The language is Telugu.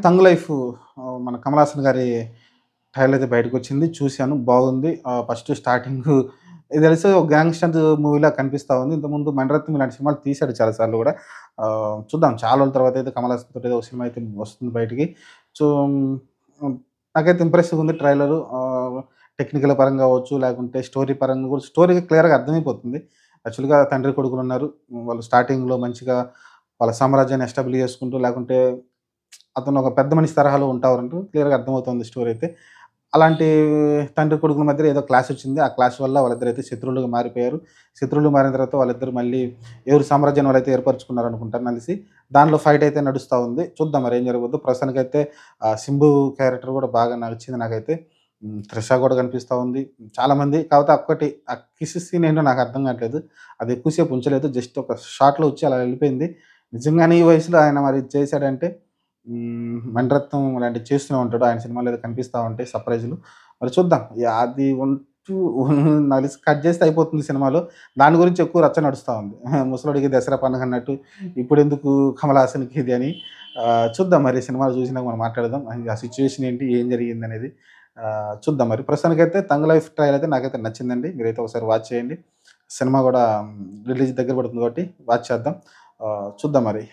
'తంగ్ లైఫ్' మన కమల్ హాసన్ గారి ట్రైలర్ అయితే బయటకొచ్చింది. చూసాను బాగుంది. ఫస్ట్ స్టార్టింగు ఇది తెలిసి ఒక గ్యాంగ్‌స్టర్ మూవీలా కనిపిస్తా ఉంది. ఇంతకుముందు 'మణిరత్నం' ఇలాంటి సినిమాలు తీశాడు చాలా సార్లు గూడా. చూద్దాం చాలా రోజుల తర్వాత అయితే కమల్ హాసన్ తోటి ఏదో ఒక సినిమా అయితే వస్తుంది బయటికి. సో, హ్మ్, నాకైతే ఇంప్రెసివ్‌గా ఉంది ట్రైలరు. టెక్నికల్ పరంగా అవ్వచ్చు, లేకుంటే స్టోరీ పరంగా కూడా స్టోరీ క్లియర్‌గా అర్థమైపోతుంది. యాక్చువల్‌గా తండ్రి కొడుకులున్నారు. వాళ్ళు స్టార్టింగ్‌లో మంచిగా వాళ్ళ సామ్రాజ్యాన్ని ఎస్టాబ్లిష్ చేసుకుంటూ లేకుంటే అతను ఒక పెద్ద మనిషి తరహాలో ఉంటారంటూ క్లియర్‌గా అర్థమవుతుంది స్టోరీ అయితే. అలాంటి తండ్రి కొడుకుల మధ్యలో ఏదో క్లాష్ వచ్చింది. ఆ క్లాష్ వల్ల వాళ్ళిద్దరైతే శత్రువులుగా మారిపోయారు. శత్రువులు మారిన తర్వాత వాళ్ళిద్దరూ మళ్ళీ ఎవరి సామ్రాజ్యాన్ని వాళ్ళైతే ఏర్పరచుకున్నారనుకుంటాను నాకు తెలిసి. దానిలో ఫైట్ అయితే నడుస్తా ఉంది. చూద్దాం మరి ఏం జరగబోద్దో. ప్రస్తుతానికైతే 'సింబు' క్యారెక్టర్ కూడా బాగా నచ్చింది నాకైతే. 'త్రిష' కూడా కనిపిస్తా ఉంది. చాలామంది కాకపోతే ఒక్కటి ఆ కిస్ సీన్ ఏంటో నాకు అర్థం కావట్లేదు. అది ఎక్కువ సేపు ఉంచలేదు. జస్ట్ ఒక షాట్‌లో వచ్చి అలా వెళ్ళిపోయింది. నిజంగానే ఈ వయసులో ఆయన మరి ఇది చేశాడంటే 'మణిరత్నం' ఇలాంటివి చేస్తూనే ఉంటాడు. ఆయన సినిమాలో ఏదో కనిపిస్తా ఉంటాయి సర్ప్రైజులు. మరి చూద్దాం. అది నాకు తెలిసి కట్ చేస్తే అయిపోతుంది సినిమాలో. దాని గురించి ఎక్కువ రచ్చ నడుస్తా ఉంది. ముసలోడికి దసరా పండుగ అన్నట్టు ఇప్పుడెందుకు కమల్ హాసన్‌కి ఇది అని. చూద్దాం మరి సినిమాలు చూసినాక మనం మాట్లాడదాం. ఆ సిట్యుయేషన్ ఏంటి? ఏం జరిగిందనేది. చూద్దాం మరి. ప్రస్తుతానికైతే 'తంగ్ లైఫ్' ట్రైలర్ అయితే నాకైతే నచ్చిందండి. మీరైతే ఒకసారి వాచ్ చేయండి. సినిమా గూడా రిలీజ్ దగ్గర పడుతుంది కాబట్టి వాచ్ చేద్దాం. చూద్దాం మరి.